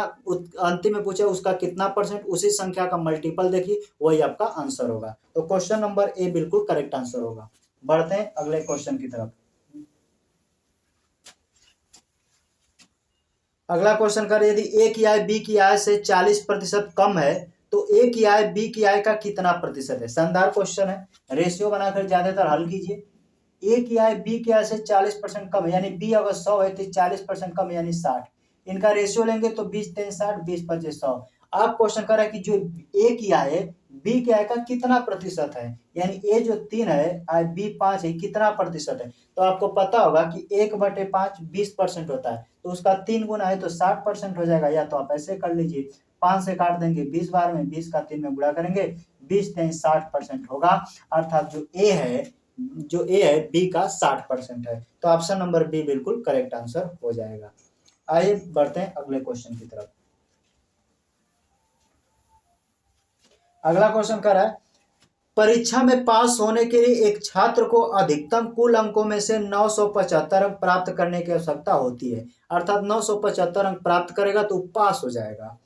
अंतिम में पूछा उसका कितना परसेंट उसी संख्या का मल्टीपल देखिए वही आपका आंसर होगा। तो क्वेश्चन नंबर ए बिल्कुल करेक्ट आंसर होगा। बढ़ते हैं अगले क्वेश्चन की तरफ। अगला क्वेश्चन कर, यदि ए की आय बी की आय से 40% कम है तो ए की आय बी की आय का कितना प्रतिशत है। शानदार क्वेश्चन है, रेशियो बनाकर ज्यादातर हल कीजिए। ए की आय बी की आय से 40% कम है, यानी बी अगर 100 है तो 40% कम है यानी 60। इनका रेशियो लेंगे तो 20 3 60, 20 25 100। आप क्वेश्चन कर रहे हैं कि जो ए की आय है बी की आय का कितना प्रतिशत है, यानी ए जो 3 है आय बी 5 है, कितना प्रतिशत है। तो आपको पता होगा कि 1/5 20% होता है, तो उसका 3 गुना है तो 60% हो जाएगा, या तो आप ऐसे कर लीजिए 5 से काट देंगे 20 बार में, 20 का 3 में गुणा करेंगे, 20 3 60% होगा, अर्थात जो ए है बी का 60% है। तो ऑप्शन नंबर बी बिल्कुल करेक्ट आंसर हो जाएगा। आइए बढ़ते हैं अगले क्वेश्चन की तरफ। अगला क्वेश्चन कह रहा है, परीक्षा में पास होने के लिए एक छात्र को अधिकतम कुल अंकों में से 975 अंक प्राप्त करने की आवश्यकता होती है, अर्थात 975 अंक प्राप्त करेगा तो पास हो जाएगा।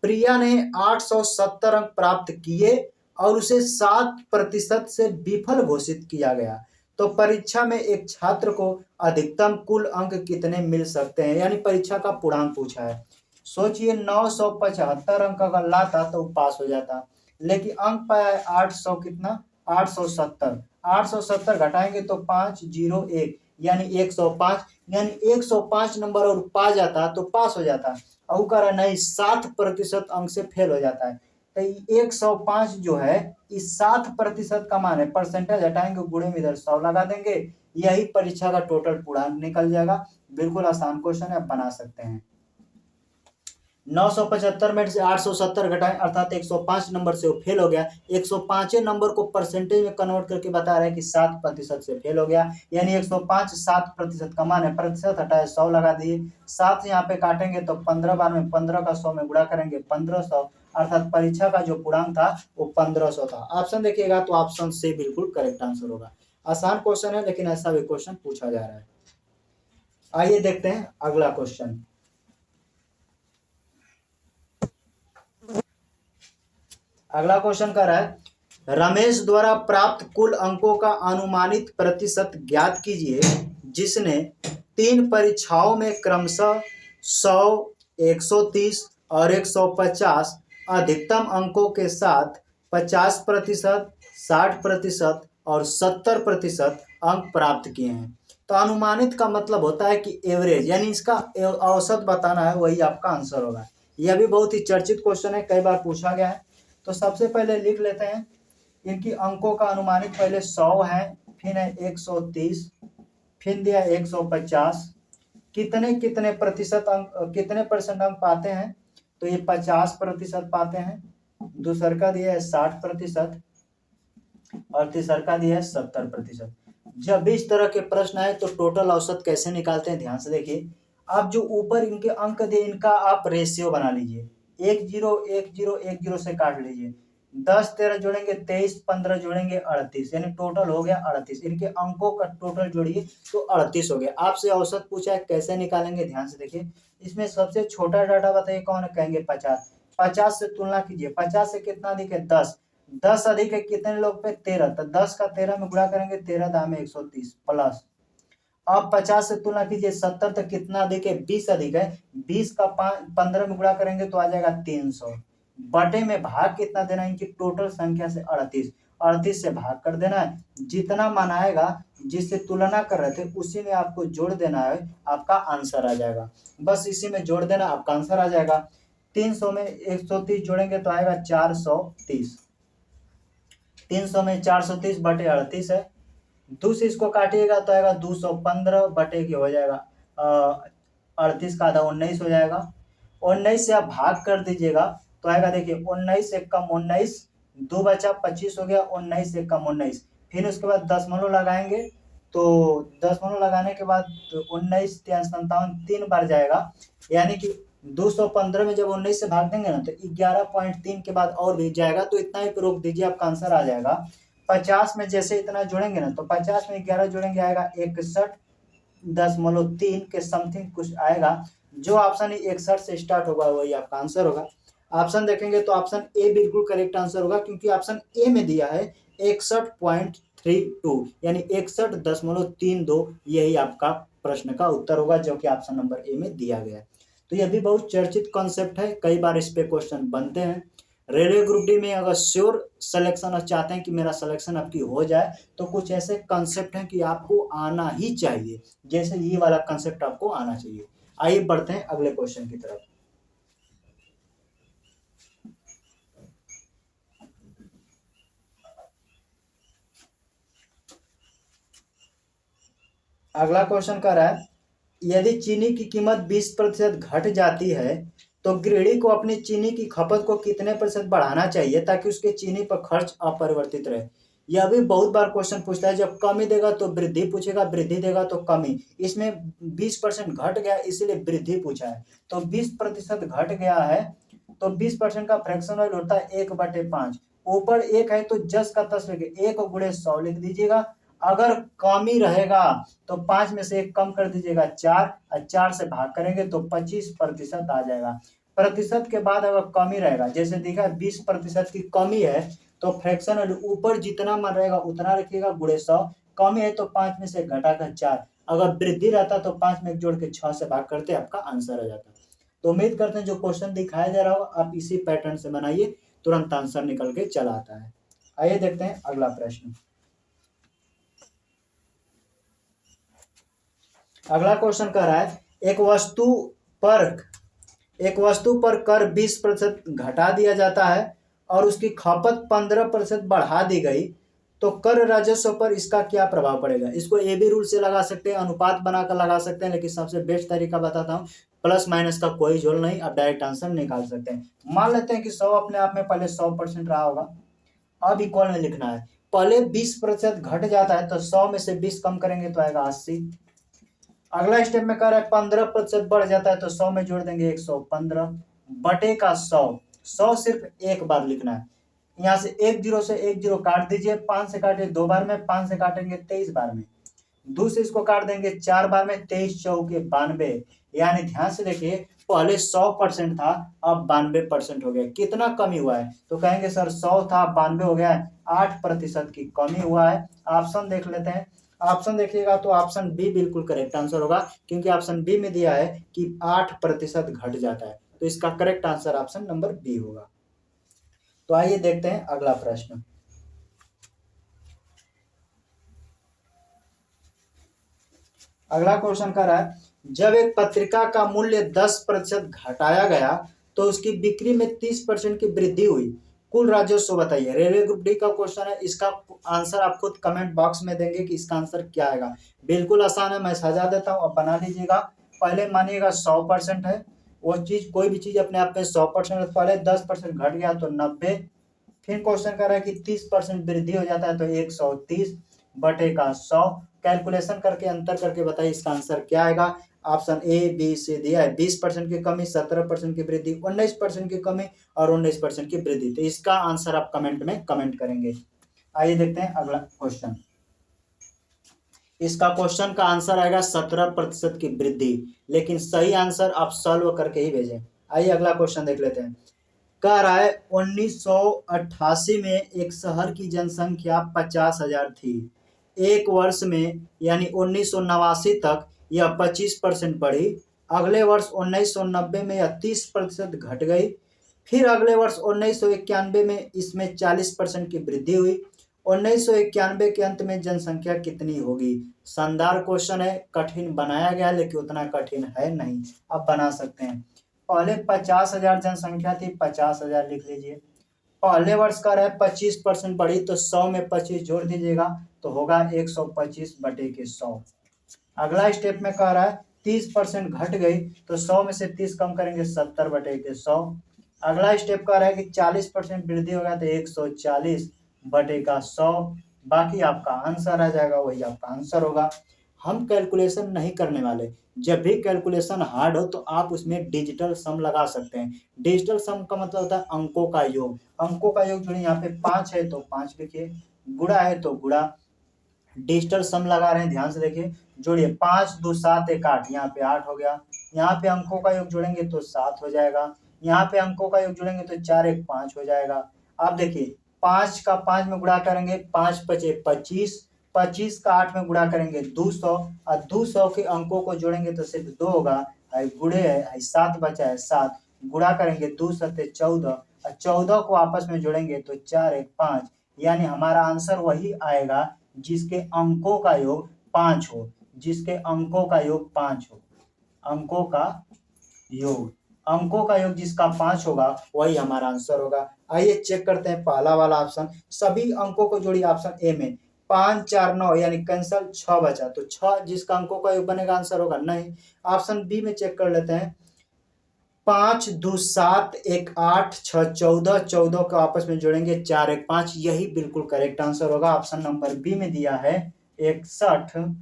प्रिया ने 870 अंक प्राप्त किए और उसे 7% से विफल घोषित किया गया, तो परीक्षा में एक छात्र को अधिकतम कुल अंक कितने मिल सकते हैं, यानी परीक्षा का पूर्णांक पूछा है। सोचिए 975 अंक अगर लाता तो पास हो जाता, लेकिन अंक पाया है 800 कितना 870, 870 घटाएंगे तो 501 यानी 105, यानी 105 नंबर और पा जाता तो पास हो जाता, और कह रहा नहीं 7% अंक से फेल हो जाता है। तो 105 जो है इस 7% का मान है, परसेंटेज हटाएंगे गुणे में इधर 100 लगा देंगे, यही परीक्षा का टोटल पूर्णांक निकल जाएगा। बिल्कुल आसान क्वेश्चन है, आप बना सकते हैं। 975 में से 870 घटाएं अर्थात 105 नंबर से वो फेल हो गया, 105 नंबर को परसेंटेज में कन्वर्ट करके बता रहा है कि 7% से फेल हो गया, यानी 105 7% का मान है, प्रतिशत हटाए 100 लगा दिए, 7 यहाँ पे काटेंगे तो 15 बार में 15 का 100 में गुणा करेंगे 1500, अर्थात परीक्षा का जो पूर्णांक था वो 1500 था। ऑप्शन देखिएगा तो ऑप्शन सी बिल्कुल करेक्ट आंसर होगा। आसान क्वेश्चन है लेकिन ऐसा भी क्वेश्चन पूछा जा रहा है। आइए देखते हैं अगला क्वेश्चन। अगला क्वेश्चन कर रहा है, रमेश द्वारा प्राप्त कुल अंकों का अनुमानित प्रतिशत ज्ञात कीजिए जिसने 3 परीक्षाओं में क्रमशः 100, 130 और 150 अधिकतम अंकों के साथ 50%, 60% और 70% अंक प्राप्त किए हैं। तो अनुमानित का मतलब होता है कि एवरेज, यानी इसका औसत बताना है, वही आपका आंसर होगा। यह भी बहुत ही चर्चित क्वेश्चन है, कई बार पूछा गया है। तो सबसे पहले लिख लेते हैं इनकी अंकों का अनुमानित, पहले 100 है, फिर है 130, फिर दिया 150, कितने कितने प्रतिशत अंक, कितने परसेंट अंक पाते हैं, तो ये 50% पाते हैं, दूसर का दिया है 60% और तीसर का दिया है 70%। जब भी इस तरह के प्रश्न आए तो टोटल औसत कैसे निकालते हैं ध्यान से देखिए। आप जो ऊपर इनके अंक दिए इनका आप रेशियो बना लीजिए, 1 0 1 0 1 0 से काट लीजिए, 10 13 जोड़ेंगे 23, 15 जोड़ेंगे 38, यानी टोटल हो गया 38। इनके अंकों का टोटल जोड़िए तो 38 हो गया। आपसे औसत पूछा है कैसे निकालेंगे, ध्यान से देखिए। इसमें सबसे छोटा डाटा बताइए कौन है, कहेंगे 50। 50 से तुलना कीजिए, 50 से कितना अधिक है 10, 10 अधिक है कितने लोग पे 13, तो 10 का 13 में गुणा करेंगे 13 दाम 130 प्लस। अब 50 से तुलना कीजिए 70, तो कितना अधिक है 20 अधिक है, 20 का 15 में गुणा करेंगे तो आ जाएगा 300, बटे में भाग कितना देना है इनकी टोटल संख्या से 38, 38 से भाग कर देना है, जितना मान आएगा जिससे तुलना कर रहे थे उसी में आपको जोड़ देना है, आपका आंसर आ जाएगा। बस इसी में जोड़ देना, आपका आंसर आ जाएगा। 300 में 130 जोड़ेंगे तो आएगा 430, 300 में 430 बटे 38 है, 2 से इसको काटिएगा तो आएगा 215 बटे की हो जाएगा 38 का आधा 19 हो जाएगा। 19 से आप भाग कर दीजिएगा तो आएगा देखिए 19 एक कम 19, 2 बचा 25 हो गया, 19 एक कम 19, फिर उसके बाद दशमलव लगाएंगे तो दशमलव लगाने के बाद 19 57 3 बार जाएगा, यानी कि 215 में जब 19 से भाग देंगे ना तो 11.3 के बाद और भी जाएगा, तो इतना ही रोक दीजिए, आपका आंसर आ जाएगा। 50 में जैसे इतना जोड़ेंगे ना तो 50 में 11 जोड़ेंगे आएगा 61.3 के समथिंग कुछ आएगा। जो ऑप्शन 61 से स्टार्ट होगा वही आपका आंसर होगा। ऑप्शन देखेंगे तो ऑप्शन ए बिल्कुल करेक्ट आंसर होगा, क्योंकि ऑप्शन ए में दिया है 61.32 यानी 61.32, यही आपका प्रश्न का उत्तर होगा जो कि ऑप्शन नंबर ए में दिया गया है। तो यह भी बहुत चर्चित कॉन्सेप्ट है, कई बार इस पे क्वेश्चन बनते हैं। रेलवे ग्रुप डी में अगर श्योर सिलेक्शन चाहते हैं कि मेरा सिलेक्शन आपकी हो जाए तो कुछ ऐसे कंसेप्ट हैं कि आपको आना ही चाहिए, जैसे ये वाला कंसेप्ट आपको आना चाहिए। आइए बढ़ते हैं अगले क्वेश्चन की तरफ। अगला क्वेश्चन कह रहा है, यदि चीनी की कीमत 20% घट जाती है तो गृहिणी को अपनी चीनी की खपत को कितने प्रतिशत बढ़ाना चाहिए ताकि उसके चीनी पर खर्च अपरिवर्तित रहे। यह भी बहुत बार क्वेश्चन पूछता है, जब कमी देगा तो वृद्धि पूछेगा, वृद्धि देगा तो कमी। इसमें 20% घट गया इसलिए वृद्धि पूछा है। तो 20% घट गया है तो 20% का फ्रैक्शन वैल्यू होता है 1/5। ऊपर 1 है तो जस का तस लिखे 1 गुणे 100 लिख दीजिएगा। अगर कमी रहेगा तो 5 में से 1 कम कर दीजिएगा 4, और 4 से भाग करेंगे तो 25% आ जाएगा। प्रतिशत के बाद अगर कमी रहेगा, जैसे देखा 20% की कमी है तो फ्रैक्शन वैल्यू ऊपर जितना मन रहेगा उतना रखिएगा, गुणे 100। कमी है तो 5 में से घटाकर 4। अगर वृद्धि रहता तो 5 में 1 जोड़ के 6 से भाग करते आपका आंसर आ जाता। तो उम्मीद करते हैं जो क्वेश्चन दिखाया जा रहा हो आप इसी पैटर्न से बनाइए, तुरंत आंसर निकल के चला आता है। आइए देखते हैं अगला प्रश्न। अगला क्वेश्चन कह रहा है एक वस्तु पर कर 20% घटा दिया जाता है और उसकी खपत 15% बढ़ा दी गई, तो कर राजस्व पर इसका क्या प्रभाव पड़ेगा। इसको ए बी रूल से लगा सकते हैं, अनुपात बनाकर लगा सकते हैं, लेकिन सबसे बेस्ट तरीका बताता हूँ, प्लस माइनस का कोई झोल नहीं, आप डायरेक्ट आंसर निकाल सकते हैं। मान लेते हैं कि 100 अपने आप में पहले 100% रहा होगा, अब इक्वल में लिखना है। पहले 20% घट जाता है तो 100 में से 20 कम करेंगे तो आएगा 80। अगला स्टेप में कह रहा है 15% बढ़ जाता है तो 100 में जोड़ देंगे 115 बटे का 100। 100 सिर्फ एक बार लिखना है। यहाँ से 1 जीरो से 1 जीरो काट दीजिए, 5 से काटिए 2 बार में, 5 से काटेंगे 23 बार में, 2 से इसको काट देंगे 4 बार में, 23 चौके 92। यानी ध्यान से देखिए पहले 100% था अब 92% हो गया। कितना कमी हुआ है तो कहेंगे सर 100 था 92 हो गया है, 8% की कमी हुआ है। ऑप्शन देख लेते हैं। ऑप्शन देखिएगा तो ऑप्शन बी बिल्कुल करेक्ट आंसर होगा, क्योंकि ऑप्शन बी में दिया है कि 8% घट जाता है, तो इसका correct answer option number B होगा। तो आइए देखते हैं अगला प्रश्न। अगला क्वेश्चन कर रहा है जब एक पत्रिका का मूल्य 10% घटाया गया तो उसकी बिक्री में 30% की वृद्धि हुई, कुल राजस्व बताइए। रेलवे ग्रुप डी का क्वेश्चन है, इसका आंसर आप खुद कमेंट बॉक्स में देंगे कि इसका आंसर क्या आएगा। बिल्कुल आसान है, मैं सजा देता हूँ, अब बना लीजिएगा। पहले मानिएगा 100% है, वो चीज कोई भी चीज अपने आप में 100%, पहले 10% घट गया तो 90। फिर क्वेश्चन कर रहा है कि 30% वृद्धि हो जाता है तो 130 बटे का 100। कैलकुलेशन करके अंतर करके बताइए इसका आंसर क्या आएगा। ऑप्शन ए बी सी दिया है, 20% की कमी, 17% की वृद्धि, 19% की कमी और 19% की वृद्धि। तो इसका आंसर आप कमेंट में कमेंट करेंगे। आइए देखते हैं अगला क्वेश्चन। इसका क्वेश्चन का आंसर आएगा 17% की वृद्धि, लेकिन सही आंसर आप सॉल्व करके ही भेजें। आइए अगला क्वेश्चन देख लेते हैं। कह रहा है 1988 में एक शहर की जनसंख्या 50,000 थी। एक वर्ष में यानी 1989 तक यह 25% बढ़ी। अगले वर्ष 1990 में यह 30% घट गई। फिर अगले वर्ष 1991 में इसमें 40% की वृद्धि हुई। 1991 के अंत में जनसंख्या कितनी होगी। शानदार क्वेश्चन है, कठिन बनाया गया लेकिन उतना कठिन है नहीं, आप बना सकते हैं। पहले 50,000 जनसंख्या थी, 50,000 लिख लीजिए। पहले वर्ष का रहा है 25% बढ़ी तो 100 में 25 जोड़ दीजिएगा तो होगा 125 बटे के 100। अगला स्टेप में कह रहा है 30% घट गई तो 100 में से 30 कम करेंगे 70 बटे के 100। अगला स्टेप कह रहा है कि 40% वृद्धि होगा तो 140 बटे का 100। बाकी आपका आंसर आ जाएगा, वही आपका आंसर होगा। हम कैलकुलेशन नहीं करने वाले। जब भी कैलकुलेशन हार्ड हो तो आप उसमें डिजिटल सम लगा सकते हैं। डिजिटल सम का मतलब होता है अंकों का योग। अंकों का योग जो है यहाँ पे 5 है तो 5 लिखिए, गुणा है तो गुणा। डिजिटल सम लगा रहे हैं, ध्यान से देखिए, जोड़िए 5 2 7 1 8, यहाँ पे 8 हो गया। यहाँ पे अंकों का योग जोड़ेंगे तो 7 हो जाएगा। यहाँ पे अंकों का योग जोड़ेंगे तो 4 1 5 हो जाएगा। आप देखिए 5 का 5 में गुणा करेंगे 5 पचे 25, 25 का 8 में गुणा करेंगे 200 और 200 के अंकों को जोड़ेंगे तो सिर्फ 2 होगा। गुणे है 7 बचा है 7, गुणा करेंगे 2 सत्ते 14 और 14 को आपस में जोड़ेंगे तो 4 1 5। यानी हमारा आंसर वही आएगा जिसके अंकों का योग 5 हो, जिसके अंकों का योग 5 हो। अंकों का योग जिसका 5 होगा वही हमारा आंसर होगा। आइए चेक करते हैं पहला वाला ऑप्शन। सभी अंकों को जोड़िए ऑप्शन ए में, 5 4 9 यानी कैंसल, 6 बचा तो 6 जिसका अंकों का योग बनेगा आंसर होगा नहीं। ऑप्शन बी में चेक कर लेते हैं। 5 2 7 1 8 6 14, 14 को आपस में जोड़ेंगे 4 1 5, यही बिल्कुल करेक्ट आंसर होगा। ऑप्शन नंबर बी में दिया है 61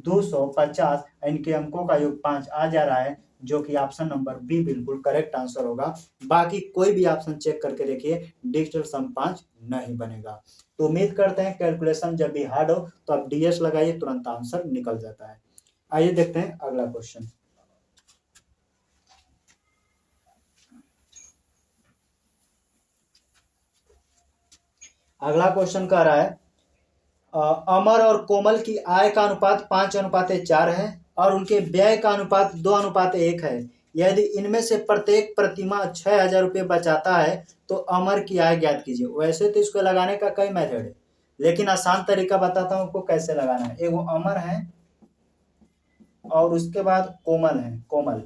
250, इनके अंकों का योग 5 आ जा रहा है, जो कि ऑप्शन नंबर बी बिल्कुल करेक्ट आंसर होगा। बाकी कोई भी ऑप्शन चेक करके देखिए, डिजिटल सम 5 नहीं बनेगा। तो उम्मीद करते हैं कैलकुलेशन जब भी हार्ड हो तो आप डीएस लगाइए, तुरंत आंसर निकल जाता है। आइए देखते हैं अगला क्वेश्चन। अगला क्वेश्चन कह रहा है अमर और कोमल की आय का अनुपात 5:4 है और उनके व्यय का अनुपात 2:1 है। यदि इनमें से प्रत्येक प्रतिमाह 6,000 रुपये बचाता है तो अमर की आय ज्ञात कीजिए। वैसे तो इसको लगाने का कई मेथड है, लेकिन आसान तरीका बताता हूँ आपको कैसे लगाना है। एक वो अमर है और उसके बाद कोमल है, कोमल।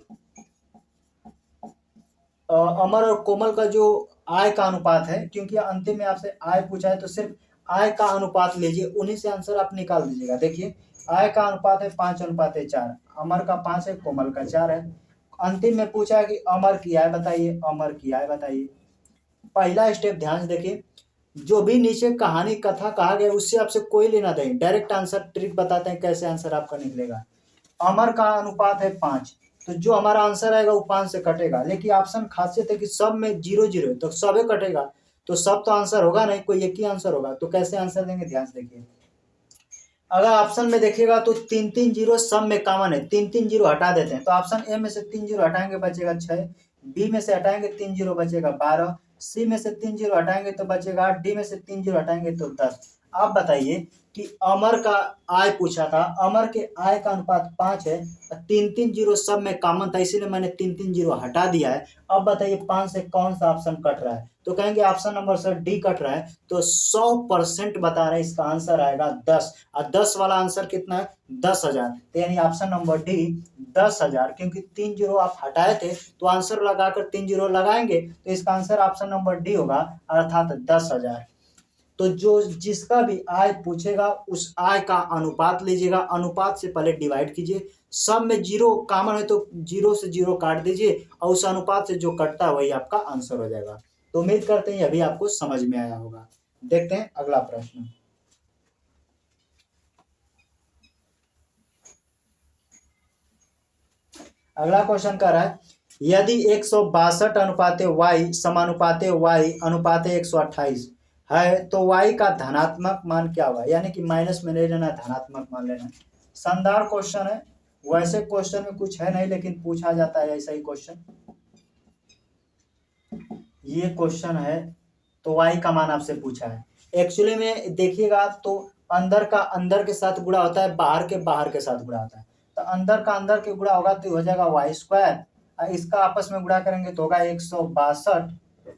अमर और कोमल का जो आय का अनुपात है, क्योंकि अंतिम में आपसे आय पूछा है तो सिर्फ आय का अनुपात लीजिए, उन्हीं से आंसर आप निकाल दीजिएगा। देखिए आय का अनुपात है 5:4, अमर का 5 है, कोमल का 4 है। अंतिम में पूछा है कि अमर की आय बताइए, अमर की आय बताइए। पहला स्टेप ध्यान से देखिए, जो भी नीचे कहानी कथा कहा गया उससे आपसे कोई लेना दें, डायरेक्ट आंसर ट्रिक बताते हैं कैसे आंसर आपका निकलेगा। अमर का अनुपात है 5, तो जो हमारा आंसर आएगा वो 5 से कटेगा, लेकिन ऑप्शन खासियत है कि सब में 0 0 है, तो सबे कटेगा, तो सब तो आंसर होगा नहीं, कोई एक ही आंसर होगा। तो कैसे आंसर देंगे, ध्यान से देखिए। अगर ऑप्शन में देखिएगा तो 3 जीरो सब में कॉमन है, 3 जीरो हटा देते हैं, तो ऑप्शन ए में से 3 जीरो हटाएंगे बचेगा 6, बी में से हटाएंगे 3 जीरो बचेगा 12, सी में से 3 जीरो हटाएंगे तो बचेगा 8, डी में से 3 जीरो हटाएंगे तो 10। आप बताइए कि अमर का आय पूछा था, अमर के आय का अनुपात 5 है, 3 जीरो सब में कॉमन था, इसीलिए मैंने 3 जीरो हटा दिया है। अब बताइए 5 से कौन सा ऑप्शन कट रहा है, तो कहेंगे option number sir D cut रहा है, तो 100% बता रहे हैं इसका आंसर आएगा 10, और 10 वाला आंसर कितना है, 10,000। तो यानी ऑप्शन नंबर डी 10,000, क्योंकि 3 जीरो आप हटाए थे तो आंसर लगाकर 3 जीरो लगाएंगे तो इसका आंसर ऑप्शन नंबर डी होगा, अर्थात 10,000। तो जो जिसका भी आय पूछेगा उस आय का अनुपात लीजिएगा, अनुपात से पहले डिवाइड कीजिए, सब में जीरो कॉमन है तो जीरो से जीरो काट दीजिए और उस अनुपात से जो कटता है वही आपका आंसर हो जाएगा। तो उम्मीद करते हैं अभी आपको समझ में आया होगा। देखते हैं अगला प्रश्न। अगला क्वेश्चन कह रहा है यदि 162 अनुपाते y समानुपाते y अनुपाते 128 है तो y का धनात्मक मान क्या होगा, यानी कि माइनस में नहीं लेना, धनात्मक मान लेना। शानदार क्वेश्चन है, वैसे क्वेश्चन में कुछ है नहीं लेकिन पूछा जाता है ऐसा ही क्वेश्चन। ये क्वेश्चन है तो y का मान आपसे पूछा है। एक्चुअली में देखिएगा तो अंदर का अंदर के साथ गुणा होता है, बाहर के साथ गुणा होता है, तो अंदर का अंदर के गुणा होगा तो हो जाएगा y², इसका आपस में गुणा करेंगे तो होगा 162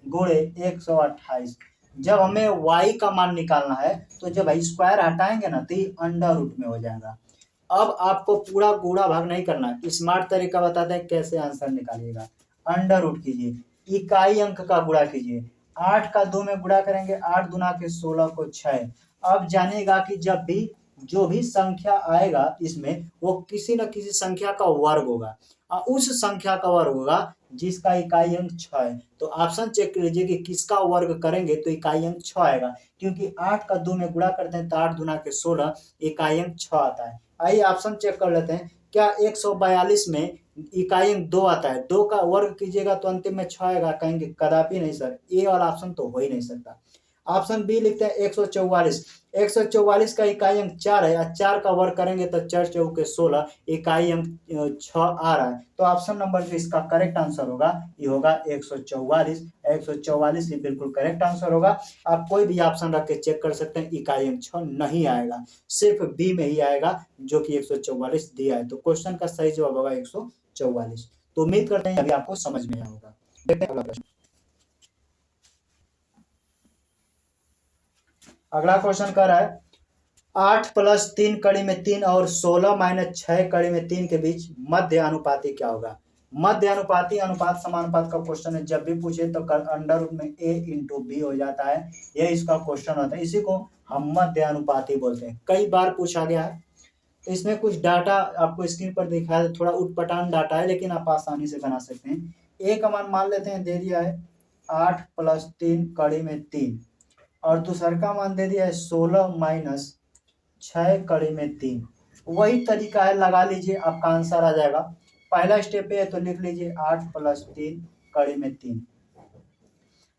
गुणे 128। जब हमें y का मान निकालना है तो जब स्क्वायर हटाएंगे ना तो ये अंडर रूट में हो जाएगा। अब आपको पूरा गुणा भाग नहीं करना, स्मार्ट तरीका बताते हैं कैसे आंसर निकालिएगा। अंडर रूट कीजिए, इकाई अंक का गुणा कीजिए, 8 का 2 में गुणा करेंगे, 8 दूना के 16 को 6। अब जानिएगा कि जब भी जो भी संख्या आएगा इसमें वो किसी न किसी संख्या का वर्ग होगा, उस संख्या का वर्ग होगा जिसका इकाई अंक 6 है। तो ऑप्शन चेक कर लीजिए कि किसका वर्ग करेंगे तो इकाई अंक 6 आएगा, क्योंकि 8 का 2 में गुणा करते हैं तो 8 दूना के 16, इकाई अंक 6 आता है। आइए ऑप्शन चेक कर लेते हैं, क्या 142 में इकाई अंक 2 आता है, 2 का वर्ग कीजिएगा तो अंतिम में 6 आएगा, कहेंगे कदापि नहीं सर, ए वाला ऑप्शन तो हो ही नहीं सकता। ऑप्शन बी लिखते हैं 144, 144 का इकाई अंक 4 है, 4 का वर्ग करेंगे तो 4 चौके 16, इकाई अंक 6 आ रहा है। तो ऑप्शन नंबर जो इसका करेक्ट आंसर होगा ये होगा 144, 144 ही बिल्कुल करेक्ट आंसर होगा। आप कोई भी ऑप्शन रख के चेक कर सकते हैं, इकाई अंक 6 नहीं आएगा, सिर्फ बी में ही आएगा जो कि 144 दिया है। तो क्वेश्चन का सही जवाब होगा 144। तो उम्मीद करते हैं अभी आपको समझ में आया होगा। देखते हैं अगला प्रश्न। अगला क्वेश्चन कर रहा है 8 + 3 कड़ी में 3 और 16 - 6 कड़ी में 3 के बीच मध्य अनुपाती क्या होगा। मध्य अनुपाती अनुपात समानुपात का क्वेश्चन है, जब भी पूछे तो अंडर रूट में a इंटू बी हो जाता है, यह इसका क्वेश्चन होता है, इसी को हम मध्य अनुपाती बोलते हैं। कई बार पूछा गया है, इसमें कुछ डाटा आपको स्क्रीन पर दिखाया, थोड़ा उटपटांग डाटा है लेकिन आप आसानी से बना सकते हैं। ए का मान मान लेते हैं, दे दिया है 8 + 3 कड़ी में 3, और दूसर का मान दे दिया है 16 - 6 कड़ी में 3। वही तरीका है, लगा लीजिए, आपका आंसर आ जाएगा। पहला स्टेप है तो लिख लीजिए 8 + 3 कड़ी में 3।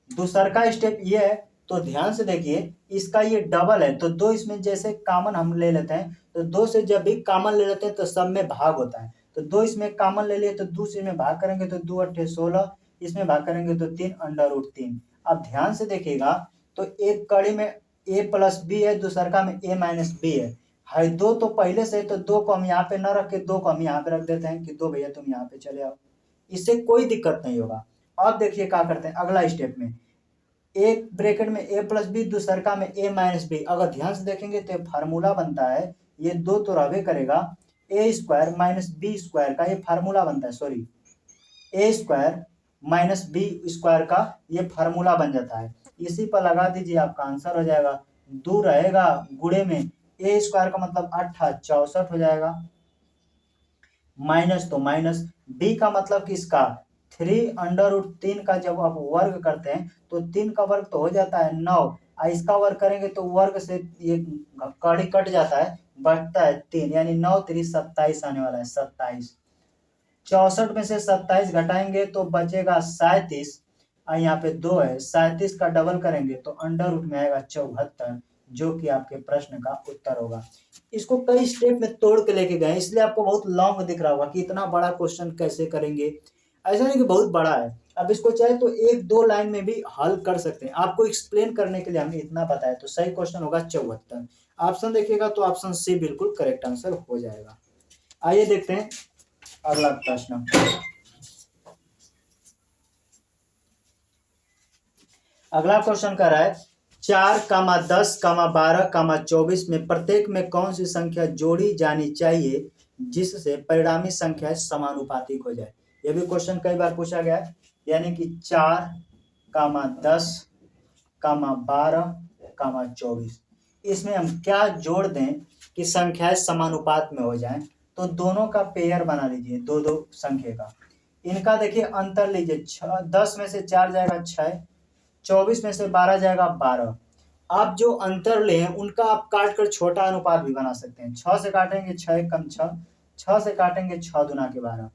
दूसर का स्टेप ये है, तो ध्यान से देखिए, इसका ये डबल है, तो 2 इसमें जैसे कॉमन हम ले लेते हैं, तो 2 से जब भी कॉमन ले लेते हैं तो सब में भाग होता है। तो 2 इसमें कॉमन ले लिए तो 2 से में भाग करेंगे तो 2 × 8 = 16, इसमें भाग करेंगे तो 3 √3। अब ध्यान से देखिएगा, तो एक कड़ी में a + b है, दूसरका में a - b है। 2 तो पहले से, तो 2 को हम यहाँ पे न रख के 2 को हम यहाँ पे रख देते हैं कि 2 भैया तुम यहाँ पे चले आओ, इससे कोई दिक्कत नहीं होगा। अब देखिए क्या करते हैं अगला स्टेप में, एक ब्रैकेट में a + b, दूसरका में a - b। अगर ध्यान से देखेंगे तो फार्मूला बनता है, ये 2 तो रहबे करेगा, a² - b² का ये फार्मूला बनता है, सॉरी, a² - b² का ये फार्मूला बन जाता है। इसी पर लगा दीजिए, आपका आंसर हो जाएगा। 2 रहेगा गुणे में a² का मतलब 8 × 64 हो जाएगा, माइनस तो माइनस, b का मतलब किसका 3 √3 का जब आप वर्ग करते हैं तो 3 का वर्ग तो हो जाता है 9, इसका वर्ग करेंगे तो वर्ग से ये कड़ी कट जाता है, बचता है 3, यानी 9 × 3 = 27 आने वाला है, 27। 64 में से 27 घटाएंगे तो बचेगा 37, और यहाँ पे 2 है, 37 का डबल करेंगे तो अंडर रूट में आएगा 74, जो कि आपके प्रश्न का उत्तर होगा। इसको कई स्टेप में तोड़ के लेके गए, इसलिए आपको बहुत लॉन्ग दिख रहा होगा कि इतना बड़ा क्वेश्चन कैसे करेंगे। ऐसा नहीं कि बहुत बड़ा है, अब इसको चाहे तो 1-2 लाइन में भी हल कर सकते हैं। आपको एक्सप्लेन करने के लिए हमने इतना बताया, तो सही क्वेश्चन होगा 74। ऑप्शन देखिएगा तो ऑप्शन सी बिल्कुल करेक्ट आंसर हो जाएगा। आइए देखते हैं अगला प्रश्न। अगला क्वेश्चन कह रहा है 4, 10, 12, 24 में प्रत्येक में कौन सी संख्या जोड़ी जानी चाहिए जिससे परिणामी संख्या समानुपातिक हो जाए। यह भी क्वेश्चन कई बार पूछा गया है, यानी कि 4, 10, 12, 24, इसमें हम क्या जोड़ दें कि संख्याएं समानुपात में हो जाएं। तो दोनों का पेयर बना लीजिए, दो दो संख्या का। इनका देखिए अंतर लीजिए, 10 में से 4 जाएगा 6, 24 में से 12 जाएगा 12। आप जो अंतर ले हैं उनका आप काट कर छोटा अनुपात भी बना सकते हैं। 6 से काटेंगे 6 कम 6, 6 से काटेंगे 6 दूना के 12।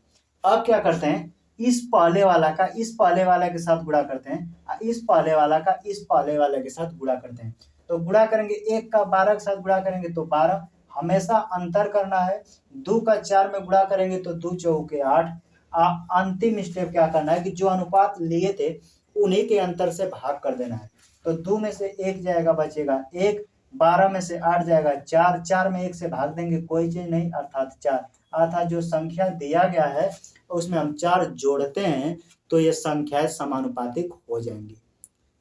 अब क्या करते हैं, इस पहले वाला का इस पहले वाले के साथ गुणा करते हैं, इस पहले वाला का इस पहले वाले के साथ गुणा करते हैं। तो गुणा करेंगे, 1 का 12 के साथ गुणा करेंगे तो 12, हमेशा अंतर करना है। 2 का 4 में गुणा करेंगे तो 2 चौके 8। अंतिम स्टेप क्या करना है कि जो अनुपात लिए थे उन्हीं के अंतर से भाग कर देना है। तो 2 में से 1 जाएगा, बचेगा 1, 12 में से 8 जाएगा 4, 4 में 1 से भाग देंगे, कोई चीज नहीं, अर्थात 4। अर्थात जो संख्या दिया गया है उसमें हम 4 जोड़ते हैं तो ये संख्याएं समानुपातिक हो जाएंगी।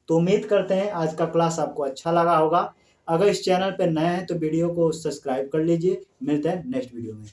तो उम्मीद करते हैं आज का क्लास आपको अच्छा लगा होगा। अगर इस चैनल पर नए हैं तो वीडियो को सब्सक्राइब कर लीजिए। मिलते हैं नेक्स्ट वीडियो में।